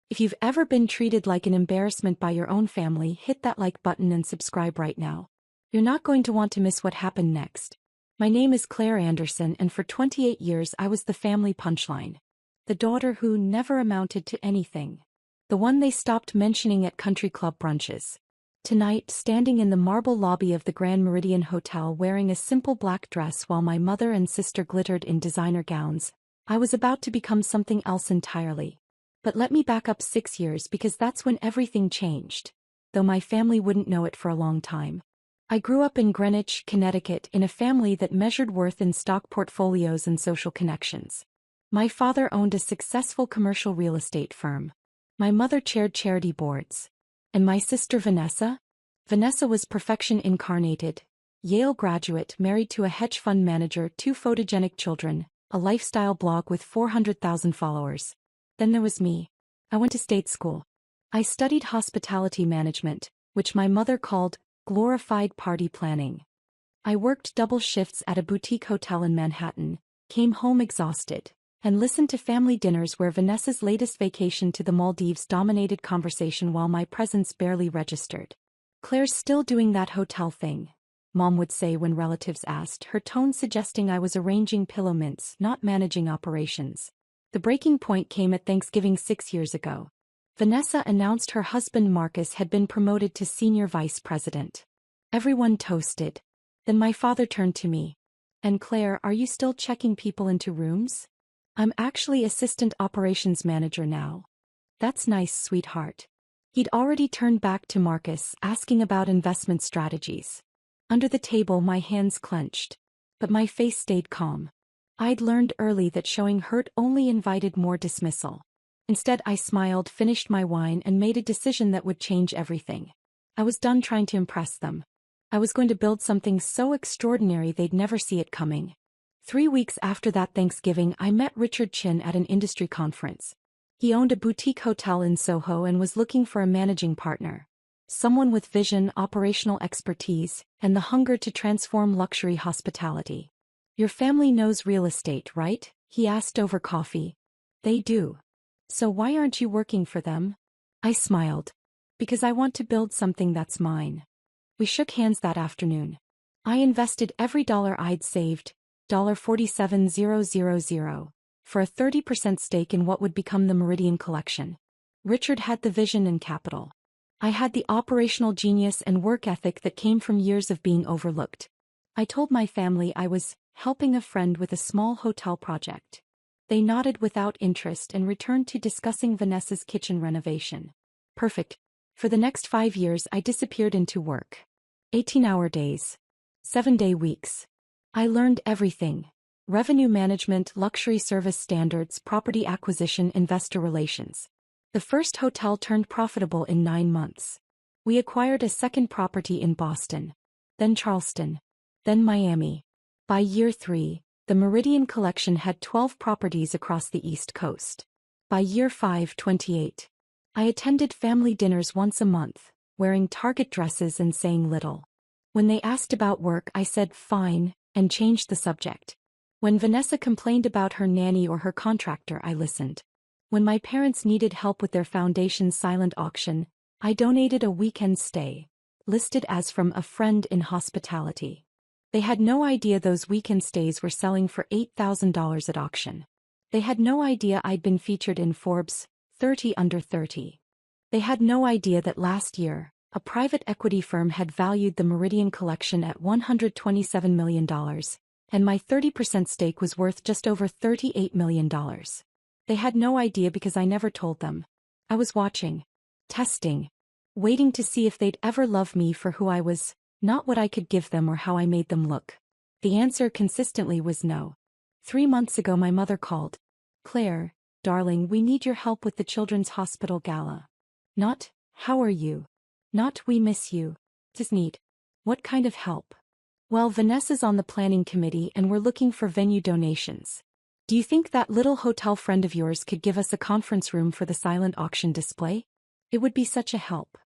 If you've ever been treated like an embarrassment by your own family, hit that like button and subscribe right now. You're not going to want to miss what happened next. My name is Claire Anderson, and for 28 years I was the family punchline. The daughter who never amounted to anything. The one they stopped mentioning at country club brunches. Tonight, standing in the marble lobby of the Grand Meridian Hotel wearing a simple black dress while my mother and sister glittered in designer gowns, I was about to become something else entirely. But let me back up 6 years, because that's when everything changed. Though my family wouldn't know it for a long time. I grew up in Greenwich, Connecticut, in a family that measured worth in stock portfolios and social connections. My father owned a successful commercial real estate firm. My mother chaired charity boards. And my sister Vanessa? Vanessa was perfection incarnated. Yale graduate, married to a hedge fund manager, 2 photogenic children, a lifestyle blog with 400,000 followers. Then there was me. I went to state school. I studied hospitality management, which my mother called glorified party planning. I worked double shifts at a boutique hotel in Manhattan, came home exhausted, and listened to family dinners where Vanessa's latest vacation to the Maldives dominated conversation while my presence barely registered. "Claire's still doing that hotel thing," Mom would say when relatives asked, her tone suggesting I was arranging pillow mints, not managing operations. The breaking point came at Thanksgiving 6 years ago. Vanessa announced her husband Marcus had been promoted to senior vice president. Everyone toasted. Then my father turned to me. "And Claire, are you still checking people into rooms?" "I'm actually assistant operations manager now." "That's nice, sweetheart." He'd already turned back to Marcus, asking about investment strategies. Under the table my hands clenched. But my face stayed calm. I'd learned early that showing hurt only invited more dismissal. Instead I smiled, finished my wine, and made a decision that would change everything. I was done trying to impress them. I was going to build something so extraordinary they'd never see it coming. 3 weeks after that Thanksgiving I met Richard Chin at an industry conference. He owned a boutique hotel in Soho and was looking for a managing partner. Someone with vision, operational expertise, and the hunger to transform luxury hospitality. "Your family knows real estate, right?" he asked over coffee. "They do." "So why aren't you working for them?" I smiled. "Because I want to build something that's mine." We shook hands that afternoon. I invested every dollar I'd saved, $47,000, for a 30% stake in what would become the Meridian Collection. Richard had the vision and capital. I had the operational genius and work ethic that came from years of being overlooked. I told my family I was helping a friend with a small hotel project. They nodded without interest and returned to discussing Vanessa's kitchen renovation. Perfect. For the next 5 years I disappeared into work. 18-hour days. 7-day weeks. I learned everything. Revenue management, luxury service standards, property acquisition, investor relations. The first hotel turned profitable in 9 months. We acquired a second property in Boston. Then Charleston. Then Miami. By year 3, the Meridian Collection had 12 properties across the East Coast. By year 5, 28. I attended family dinners once a month, wearing Target dresses and saying little. When they asked about work I said fine, and changed the subject. When Vanessa complained about her nanny or her contractor I listened. When my parents needed help with their foundation's silent auction, I donated a weekend stay, listed as from a friend in hospitality. They had no idea those weekend stays were selling for $8,000 at auction. They had no idea I'd been featured in Forbes' 30 Under 30. They had no idea that last year, a private equity firm had valued the Meridian Collection at $127 million, and my 30% stake was worth just over $38 million. They had no idea because I never told them. I was watching, testing, waiting to see if they'd ever love me for who I was, not what I could give them or how I made them look. The answer consistently was no. 3 months ago my mother called. "Claire, darling, we need your help with the Children's Hospital Gala." Not, "How are you?" Not, "We miss you." Just need. What kind of help? "Well, Vanessa's on the planning committee and we're looking for venue donations. Do you think that little hotel friend of yours could give us a conference room for the silent auction display? It would be such a help."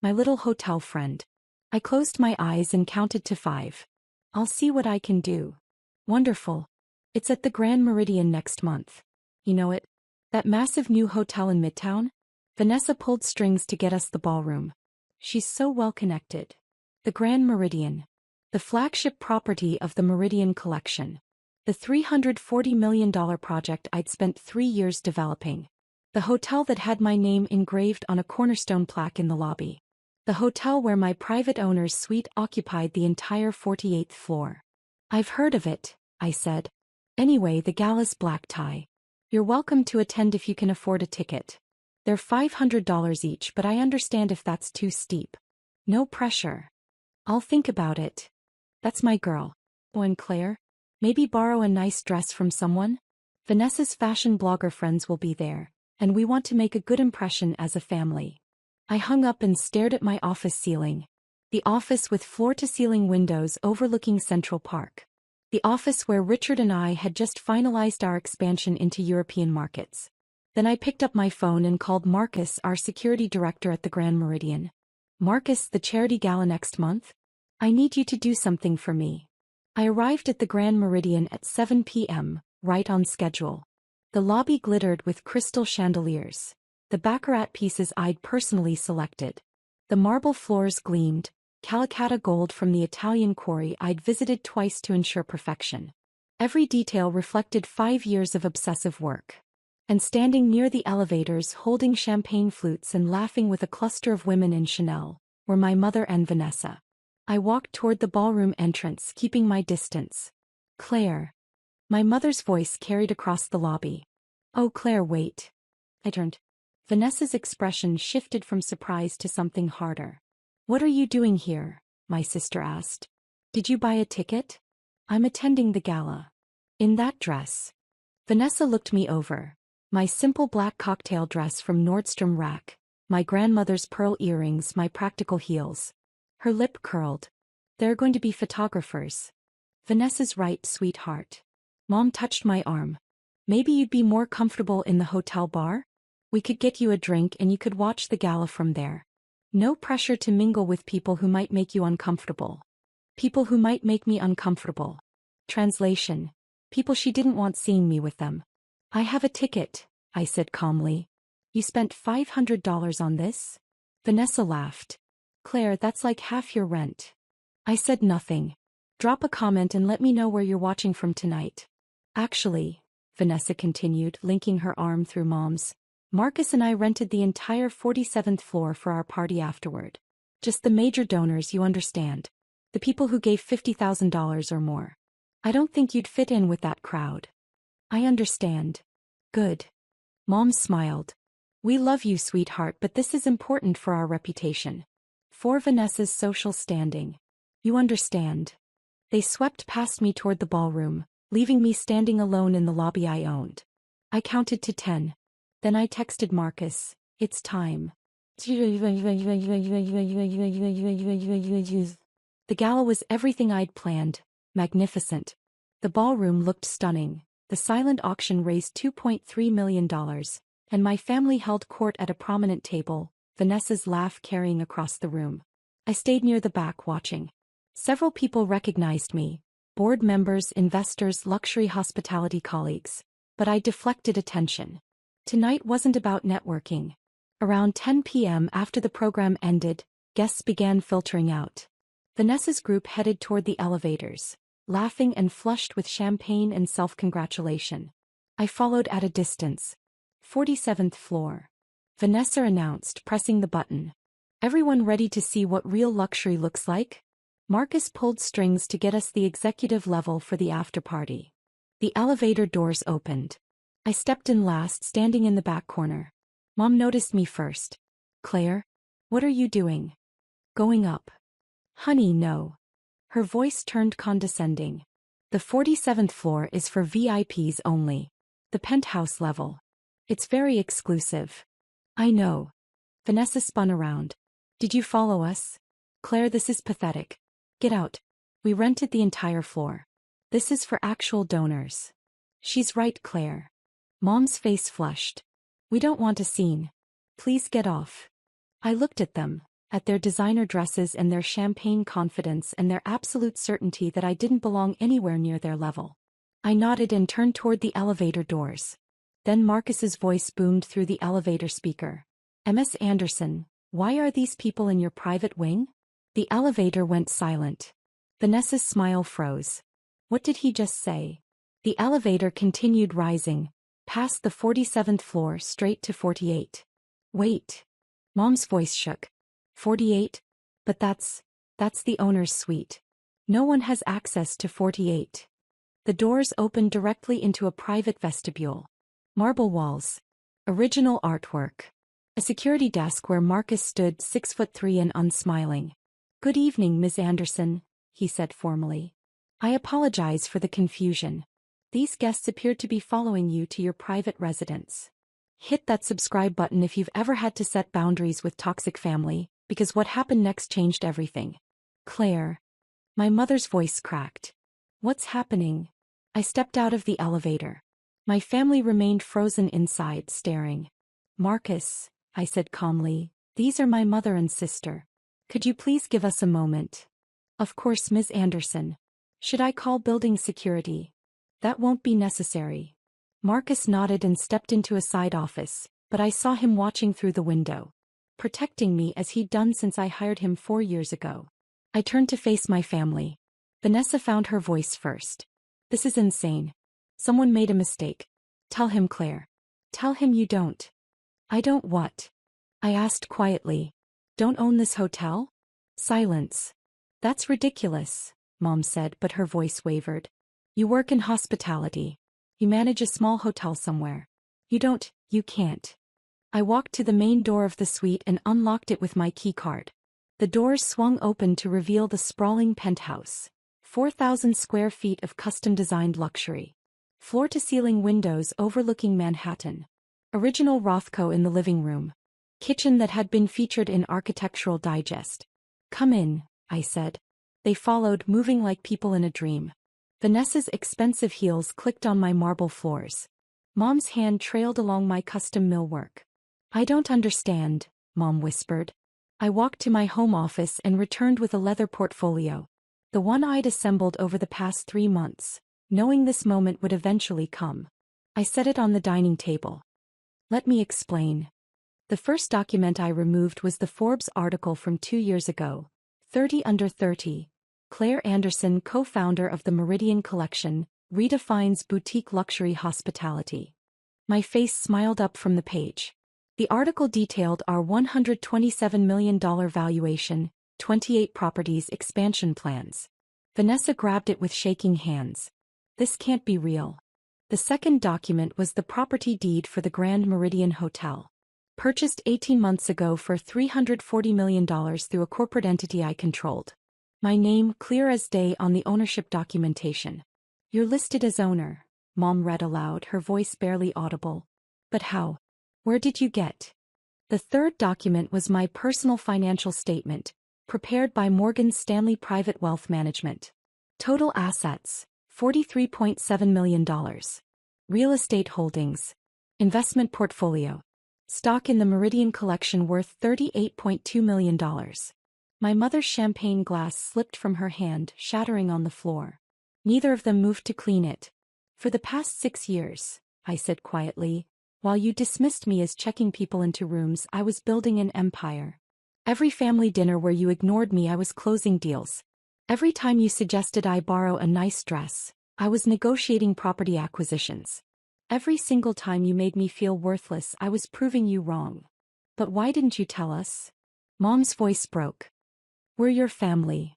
My little hotel friend. I closed my eyes and counted to 5. "I'll see what I can do." "Wonderful. It's at the Grand Meridian next month. You know it? That massive new hotel in Midtown?" Vanessa pulled strings to get us the ballroom. She's so well connected. The Grand Meridian. The flagship property of the Meridian Collection. The $340 million project I'd spent 3 years developing. The hotel that had my name engraved on a cornerstone plaque in the lobby. The hotel where my private owner's suite occupied the entire 48th floor. I've heard of it, I said. Anyway, the gala's black tie. You're welcome to attend if you can afford a ticket. They're $500 each, but I understand if that's too steep. No pressure. I'll think about it. That's my girl. Oh, and Claire? Maybe borrow a nice dress from someone? Vanessa's fashion blogger friends will be there, and we want to make a good impression as a family. I hung up and stared at my office ceiling. The office with floor-to-ceiling windows overlooking Central Park. The office where Richard and I had just finalized our expansion into European markets. Then I picked up my phone and called Marcus, our security director at the Grand Meridian. Marcus, the charity gala next month? I need you to do something for me. I arrived at the Grand Meridian at 7 p.m., right on schedule. The lobby glittered with crystal chandeliers. The baccarat pieces I'd personally selected. The marble floors gleamed, Calicut gold from the Italian quarry I'd visited twice to ensure perfection. Every detail reflected 5 years of obsessive work. And standing near the elevators holding champagne flutes and laughing with a cluster of women in Chanel, were my mother and Vanessa. I walked toward the ballroom entrance, keeping my distance. Claire. My mother's voice carried across the lobby. Oh, Claire, wait. I turned. Vanessa's expression shifted from surprise to something harder. What are you doing here? My sister asked. Did you buy a ticket? I'm attending the gala. In that dress. Vanessa looked me over. My simple black cocktail dress from Nordstrom Rack, my grandmother's pearl earrings, my practical heels. Her lip curled. There are going to be photographers. Vanessa's right, sweetheart. Mom touched my arm. Maybe you'd be more comfortable in the hotel bar? We could get you a drink and you could watch the gala from there. No pressure to mingle with people who might make you uncomfortable. People who might make me uncomfortable. Translation. People she didn't want seeing me with them. I have a ticket, I said calmly. You spent $500 on this? Vanessa laughed. Claire, that's like half your rent. I said nothing. Drop a comment and let me know where you're watching from tonight. Actually, Vanessa continued, linking her arm through Mom's. Marcus and I rented the entire 47th floor for our party afterward. Just the major donors, you understand. The people who gave $50,000 or more. I don't think you'd fit in with that crowd. I understand. Good. Mom smiled. We love you, sweetheart, but this is important for our reputation. For Vanessa's social standing. You understand. They swept past me toward the ballroom, leaving me standing alone in the lobby I owned. I counted to 10. Then I texted Marcus, it's time. The gala was everything I'd planned, magnificent. The ballroom looked stunning, the silent auction raised $2.3 million, and my family held court at a prominent table, Vanessa's laugh carrying across the room. I stayed near the back watching. Several people recognized me, board members, investors, luxury hospitality colleagues, but I deflected attention. Tonight wasn't about networking. Around 10 p.m. after the program ended, guests began filtering out. Vanessa's group headed toward the elevators, laughing and flushed with champagne and self-congratulation. I followed at a distance. 47th floor. Vanessa announced, pressing the button. Everyone ready to see what real luxury looks like? Marcus pulled strings to get us the executive level for the after-party. The elevator doors opened. I stepped in last, standing in the back corner. Mom noticed me first. Claire? What are you doing? Going up. Honey, no. Her voice turned condescending. The 47th floor is for VIPs only. The penthouse level. It's very exclusive. I know. Vanessa spun around. Did you follow us? Claire, this is pathetic. Get out. We rented the entire floor. This is for actual donors. She's right, Claire. Mom's face flushed. We don't want a scene. Please get off. I looked at them, at their designer dresses and their champagne confidence and their absolute certainty that I didn't belong anywhere near their level. I nodded and turned toward the elevator doors. Then Marcus's voice boomed through the elevator speaker. Ms. Anderson, why are these people in your private wing? The elevator went silent. Vanessa's smile froze. What did he just say? The elevator continued rising, past the 47th floor straight to 48. Wait. Mom's voice shook. 48? But that's the owner's suite. No one has access to 48. The doors opened directly into a private vestibule. Marble walls. Original artwork. A security desk where Marcus stood 6'3" and unsmiling. Good evening, Ms. Anderson, he said formally. I apologize for the confusion. These guests appeared to be following you to your private residence. Hit that subscribe button if you've ever had to set boundaries with toxic family, because what happened next changed everything. Claire. My mother's voice cracked. What's happening? I stepped out of the elevator. My family remained frozen inside, staring. Marcus, I said calmly, these are my mother and sister. Could you please give us a moment? Of course, Ms. Anderson. Should I call building security? That won't be necessary. Marcus nodded and stepped into a side office, but I saw him watching through the window, protecting me as he'd done since I hired him 4 years ago. I turned to face my family. Vanessa found her voice first. This is insane. Someone made a mistake. Tell him, Claire. Tell him you don't. I don't what? I asked quietly. Don't own this hotel? Silence. That's ridiculous, Mom said, but her voice wavered. You work in hospitality. You manage a small hotel somewhere. You can't. I walked to the main door of the suite and unlocked it with my keycard. The doors swung open to reveal the sprawling penthouse. 4,000 square feet of custom-designed luxury. Floor-to-ceiling windows overlooking Manhattan. Original Rothko in the living room. Kitchen that had been featured in Architectural Digest. Come in, I said. They followed, moving like people in a dream. Vanessa's expensive heels clicked on my marble floors. Mom's hand trailed along my custom millwork. I don't understand, Mom whispered. I walked to my home office and returned with a leather portfolio. The one I'd assembled over the past 3 months, knowing this moment would eventually come. I set it on the dining table. Let me explain. The first document I removed was the Forbes article from 2 years ago. 30 Under 30. Claire Anderson, co-founder of the Meridian Collection, redefines boutique luxury hospitality. My face smiled up from the page. The article detailed our $127 million valuation, 28 properties expansion plans. Vanessa grabbed it with shaking hands. This can't be real. The second document was the property deed for the Grand Meridian Hotel. Purchased 18 months ago for $340 million through a corporate entity I controlled. My name clear as day on the ownership documentation. You're listed as owner, Mom read aloud, her voice barely audible. But how? Where did you get? The third document was my personal financial statement, prepared by Morgan Stanley Private Wealth Management. Total assets, $43.7 million. Real estate holdings. Investment portfolio. Stock in the Meridian Collection worth $38.2 million. My mother's champagne glass slipped from her hand, shattering on the floor. Neither of them moved to clean it. For the past 6 years, I said quietly, while you dismissed me as checking people into rooms, I was building an empire. Every family dinner where you ignored me, I was closing deals. Every time you suggested I borrow a nice dress, I was negotiating property acquisitions. Every single time you made me feel worthless, I was proving you wrong. But why didn't you tell us? Mom's voice broke. We're your family.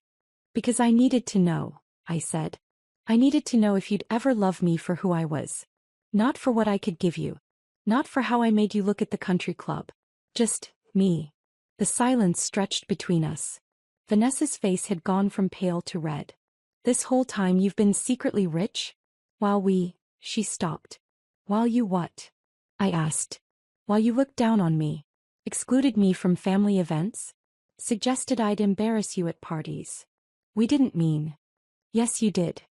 Because I needed to know, I said. I needed to know if you'd ever love me for who I was. Not for what I could give you. Not for how I made you look at the country club. Just me. The silence stretched between us. Vanessa's face had gone from pale to red. This whole time you've been secretly rich? She stopped. While you what? I asked. While you looked down on me. Excluded me from family events? Suggested I'd embarrass you at parties. We didn't mean. Yes, you did.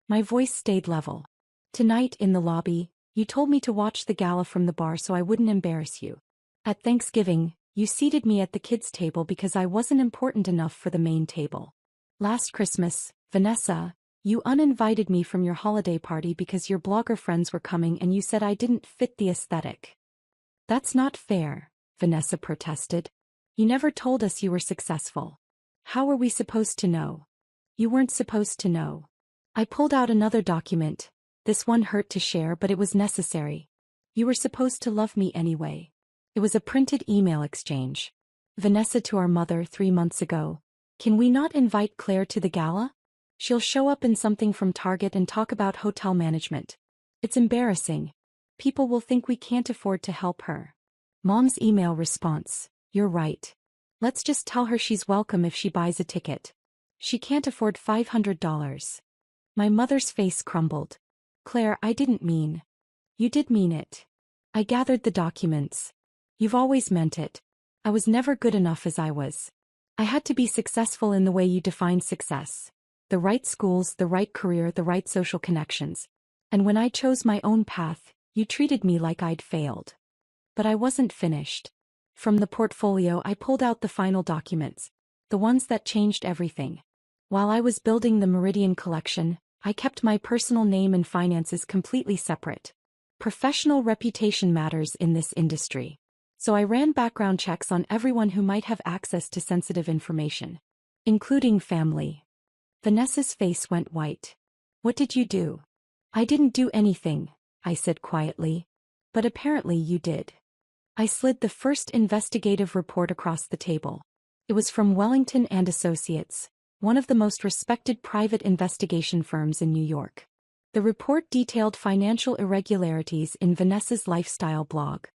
My voice stayed level. Tonight in the lobby, you told me to watch the gala from the bar so I wouldn't embarrass you. At Thanksgiving, you seated me at the kids' table because I wasn't important enough for the main table. Last Christmas, Vanessa, you uninvited me from your holiday party because your blogger friends were coming and you said I didn't fit the aesthetic. That's not fair, Vanessa protested. You never told us you were successful. How were we supposed to know? You weren't supposed to know. I pulled out another document. This one hurt to share, but it was necessary. You were supposed to love me anyway. It was a printed email exchange. Vanessa to our mother 3 months ago. Can we not invite Claire to the gala? She'll show up in something from Target and talk about hotel management. It's embarrassing. People will think we can't afford to help her. Mom's email response. You're right. Let's just tell her she's welcome if she buys a ticket. She can't afford $500. My mother's face crumbled. Claire, I didn't mean. You did mean it. I gathered the documents. You've always meant it. I was never good enough as I was. I had to be successful in the way you define success. The right schools, the right career, the right social connections. And when I chose my own path, you treated me like I'd failed. But I wasn't finished. From the portfolio I pulled out the final documents. The ones that changed everything. While I was building the Meridian collection, I kept my personal name and finances completely separate. Professional reputation matters in this industry. So I ran background checks on everyone who might have access to sensitive information. Including family. Vanessa's face went white. What did you do? I didn't do anything, I said quietly. But apparently you did. I slid the first investigative report across the table. It was from Wellington and Associates, one of the most respected private investigation firms in New York. The report detailed financial irregularities in Vanessa's lifestyle blog.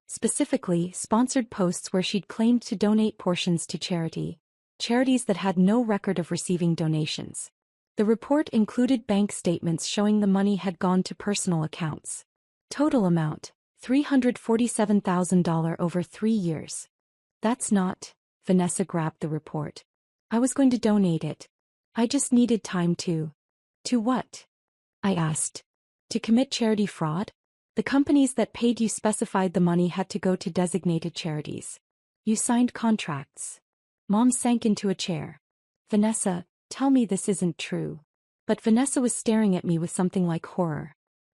Specifically, sponsored posts where she'd claimed to donate portions to charities that had no record of receiving donations. The report included bank statements showing the money had gone to personal accounts. Total amount, $347,000 over 3 years. That's not. Vanessa grabbed the report. I was going to donate it. I just needed time to. To what? I asked. To commit charity fraud? The companies that paid you specified the money had to go to designated charities. You signed contracts. Mom sank into a chair. Vanessa, tell me this isn't true. But Vanessa was staring at me with something like horror.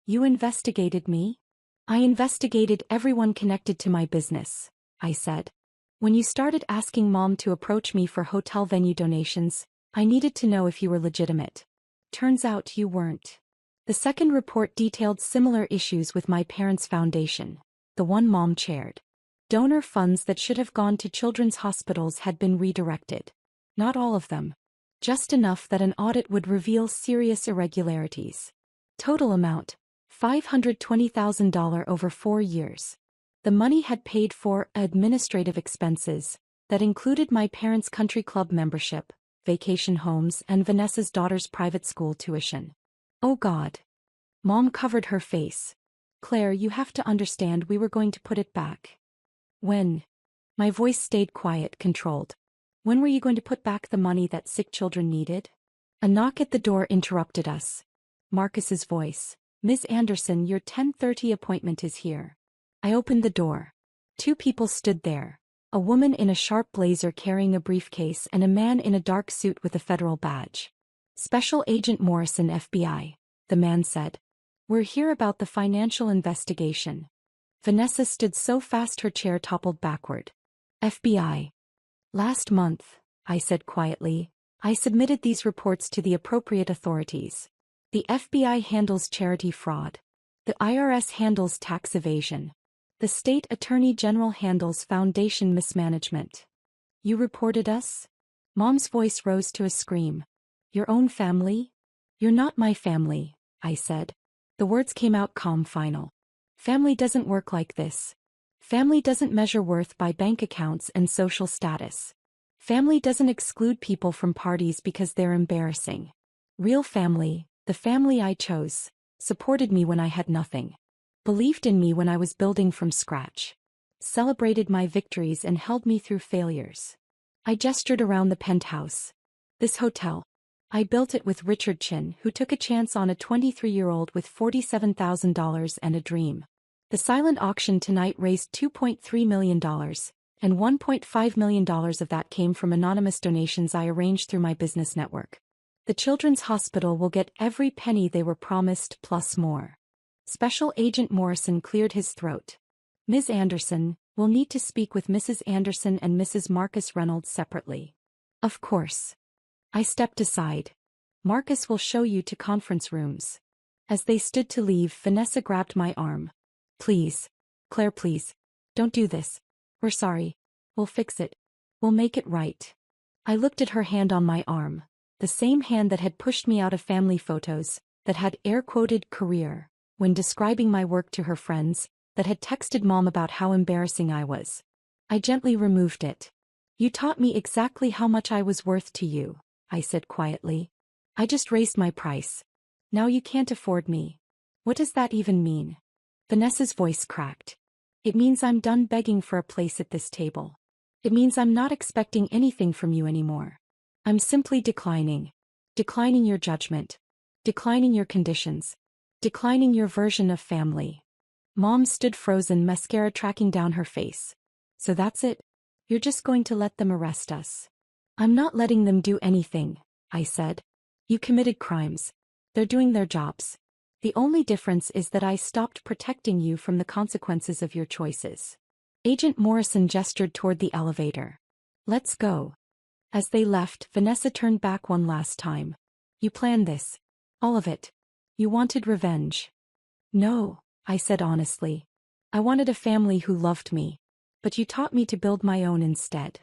You investigated me? I investigated everyone connected to my business, I said. When you started asking Mom to approach me for hotel venue donations, I needed to know if you were legitimate. Turns out you weren't. The second report detailed similar issues with my parents' foundation, the one Mom chaired. Donor funds that should have gone to children's hospitals had been redirected. Not all of them. Just enough that an audit would reveal serious irregularities. Total amount, $520,000 over 4 years. The money had paid for administrative expenses that included my parents' country club membership, vacation homes, and Vanessa's daughter's private school tuition. Oh God. Mom covered her face. Claire, you have to understand we were going to put it back. When? My voice stayed quiet, controlled. When were you going to put back the money that sick children needed? A knock at the door interrupted us. Marcus's voice. Ms. Anderson, your 10:30 appointment is here. I opened the door. 2 people stood there. A woman in a sharp blazer carrying a briefcase and a man in a dark suit with a federal badge. Special Agent Morrison, FBI, the man said. We're here about the financial investigation. Vanessa stood so fast her chair toppled backward. FBI. Last month, I said quietly, I submitted these reports to the appropriate authorities. The FBI handles charity fraud. The IRS handles tax evasion. The state attorney general handles foundation mismanagement. You reported us? Mom's voice rose to a scream. Your own family? You're not my family, I said. The words came out calm, final. Family doesn't work like this. Family doesn't measure worth by bank accounts and social status. Family doesn't exclude people from parties because they're embarrassing. Real family, the family I chose, supported me when I had nothing. Believed in me when I was building from scratch. Celebrated my victories and held me through failures. I gestured around the penthouse. This hotel. I built it with Richard Chin, who took a chance on a 23-year-old with $47,000 and a dream. The silent auction tonight raised $2.3 million, and $1.5 million of that came from anonymous donations I arranged through my business network. The Children's Hospital will get every penny they were promised plus more. Special Agent Morrison cleared his throat. Ms. Anderson, We'll need to speak with Mrs. Anderson and Mrs. Marcus Reynolds separately. Of course. I stepped aside. Marcus will show you to conference rooms. As they stood to leave, Vanessa grabbed my arm. Please. Claire, please. Don't do this. We're sorry. We'll fix it. We'll make it right. I looked at her hand on my arm. The same hand that had pushed me out of family photos, that had air-quoted career when describing my work to her friends, that had texted Mom about how embarrassing I was. I gently removed it. You taught me exactly how much I was worth to you, I said quietly. I just raised my price. Now you can't afford me. What does that even mean? Vanessa's voice cracked. It means I'm done begging for a place at this table. It means I'm not expecting anything from you anymore. I'm simply declining. Declining your judgment. Declining your conditions. Declining your version of family. Mom stood frozen, mascara tracking down her face. So that's it? You're just going to let them arrest us? I'm not letting them do anything, I said. You committed crimes. They're doing their jobs. The only difference is that I stopped protecting you from the consequences of your choices. Agent Morrison gestured toward the elevator. Let's go. As they left, Vanessa turned back one last time. You planned this. All of it. You wanted revenge. No, I said honestly. I wanted a family who loved me. But you taught me to build my own instead.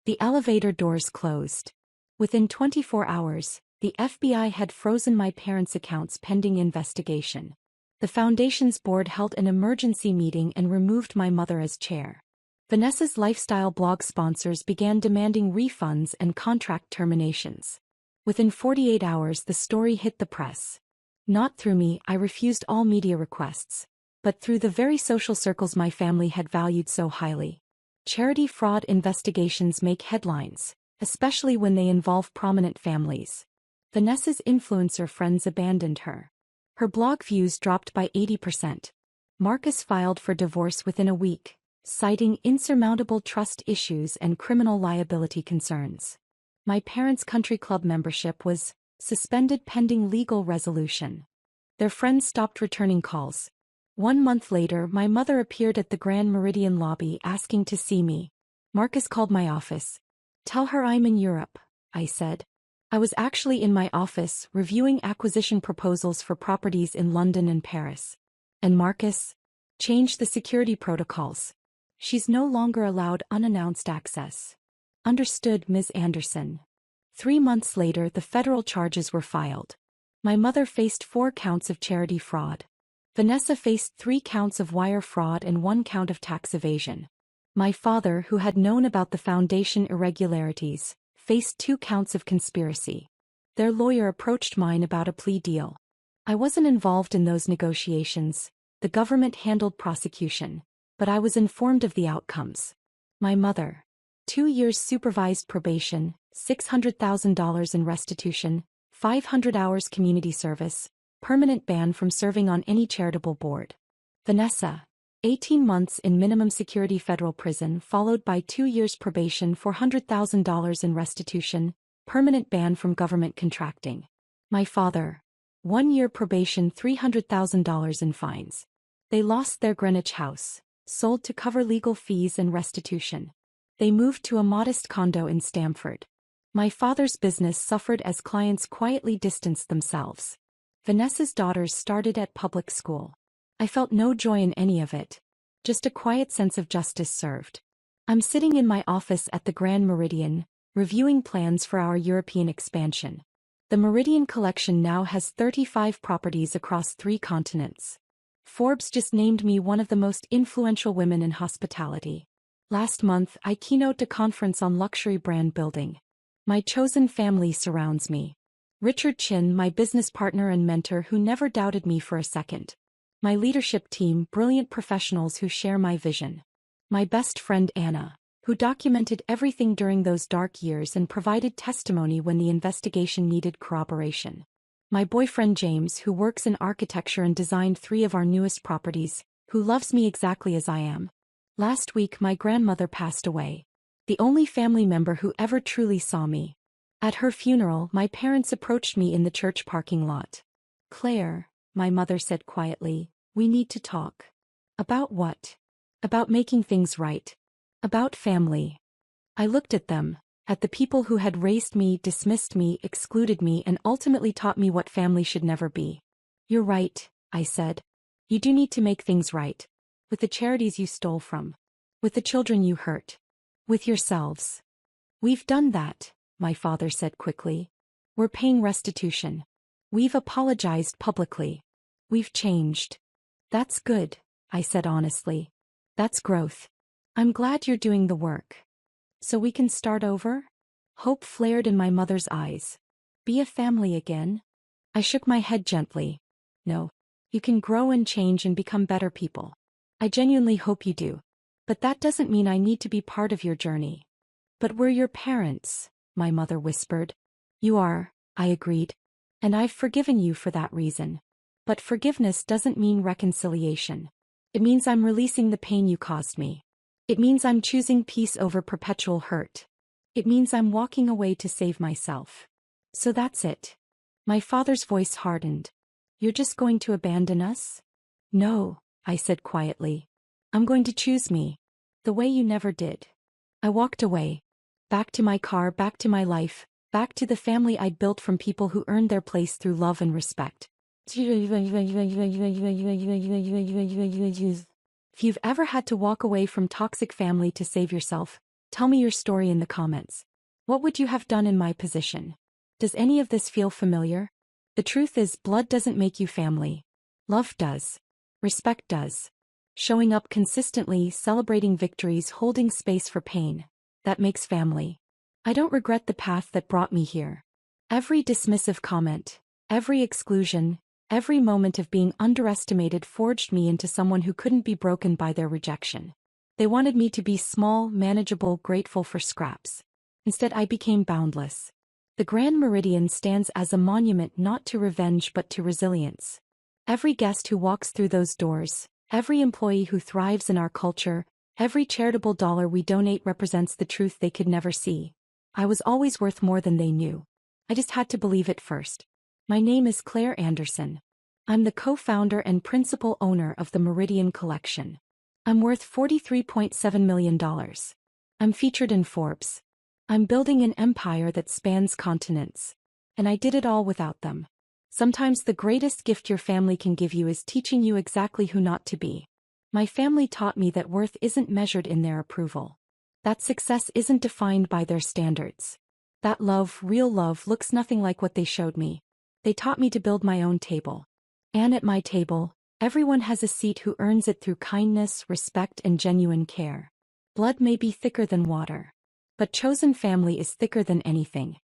The elevator doors closed. Within 24 hours, the FBI had frozen my parents' accounts pending investigation. The foundation's board held an emergency meeting and removed my mother as chair. Vanessa's lifestyle blog sponsors began demanding refunds and contract terminations. Within 48 hours, the story hit the press. Not through me, I refused all media requests, but through the very social circles my family had valued so highly. Charity fraud investigations make headlines, especially when they involve prominent families. Vanessa's influencer friends abandoned her. Her blog views dropped by 80%. Marcus filed for divorce within a week, citing insurmountable trust issues and criminal liability concerns. My parents' country club membership was suspended pending legal resolution. Their friends stopped returning calls. 1 month later, my mother appeared at the Grand Meridian lobby asking to see me. Marcus called my office. Tell her I'm in Europe, I said. I was actually in my office, reviewing acquisition proposals for properties in London and Paris. And Marcus? Changed the security protocols. She's no longer allowed unannounced access. Understood, Ms. Anderson. 3 months later, the federal charges were filed. My mother faced 4 counts of charity fraud. Vanessa faced 3 counts of wire fraud and 1 count of tax evasion. My father, who had known about the foundation irregularities, faced 2 counts of conspiracy. Their lawyer approached mine about a plea deal. I wasn't involved in those negotiations. The government handled prosecution, but I was informed of the outcomes. My mother. 2 years supervised probation, $600,000 in restitution, 500 hours community service, permanent ban from serving on any charitable board. Vanessa. 18 months in minimum security federal prison followed by 2 years probation, $400,000 in restitution, permanent ban from government contracting. My father. 1 year probation, $300,000 in fines. They lost their Greenwich house, sold to cover legal fees and restitution. They moved to a modest condo in Stamford. My father's business suffered as clients quietly distanced themselves. Vanessa's daughters started at public school. I felt no joy in any of it. Just a quiet sense of justice served. I'm sitting in my office at the Grand Meridian, reviewing plans for our European expansion. The Meridian Collection now has 35 properties across 3 continents. Forbes just named me one of the most influential women in hospitality. Last month, I keynoted a conference on luxury brand building. My chosen family surrounds me. Richard Chin, my business partner and mentor who never doubted me for a second. My leadership team, brilliant professionals who share my vision. My best friend Anna, who documented everything during those dark years and provided testimony when the investigation needed corroboration. My boyfriend James, who works in architecture and designed 3 of our newest properties, who loves me exactly as I am. Last week my grandmother passed away. The only family member who ever truly saw me. At her funeral, my parents approached me in the church parking lot. Claire, my mother said quietly, we need to talk. About what? About making things right. About family. I looked at them, at the people who had raised me, dismissed me, excluded me, and ultimately taught me what family should never be. You're right, I said. You do need to make things right. With the charities you stole from. With the children you hurt. With yourselves. We've done that, my father said quickly. We're paying restitution. We've apologized publicly. We've changed. That's good, I said honestly. That's growth. I'm glad you're doing the work. So we can start over? Hope flared in my mother's eyes. Be a family again? I shook my head gently. No. You can grow and change and become better people. I genuinely hope you do. But that doesn't mean I need to be part of your journey. But we're your parents, my mother whispered. You are, I agreed. And I've forgiven you for that reason. But forgiveness doesn't mean reconciliation. It means I'm releasing the pain you caused me. It means I'm choosing peace over perpetual hurt. It means I'm walking away to save myself. So that's it. My father's voice hardened. You're just going to abandon us? No, I said quietly. I'm going to choose me. The way you never did. I walked away. Back to my car, back to my life, back to the family I'd built from people who earned their place through love and respect. If you've ever had to walk away from toxic family to save yourself, tell me your story in the comments. What would you have done in my position? Does any of this feel familiar? The truth is, blood doesn't make you family. Love does. Respect does. Showing up consistently, celebrating victories, holding space for pain. That makes family. I don't regret the path that brought me here. Every dismissive comment, every exclusion, every moment of being underestimated forged me into someone who couldn't be broken by their rejection. They wanted me to be small, manageable, grateful for scraps. Instead, I became boundless. The Grand Meridian stands as a monument not to revenge but to resilience. Every guest who walks through those doors, every employee who thrives in our culture, every charitable dollar we donate represents the truth they could never see. I was always worth more than they knew. I just had to believe it first. My name is Claire Anderson. I'm the co-founder and principal owner of the Meridian Collection. I'm worth $43.7 million. I'm featured in Forbes. I'm building an empire that spans continents. And I did it all without them. Sometimes the greatest gift your family can give you is teaching you exactly who not to be. My family taught me that worth isn't measured in their approval. That success isn't defined by their standards. That love, real love, looks nothing like what they showed me. They taught me to build my own table. And at my table, everyone has a seat who earns it through kindness, respect, and genuine care. Blood may be thicker than water. But chosen family is thicker than anything.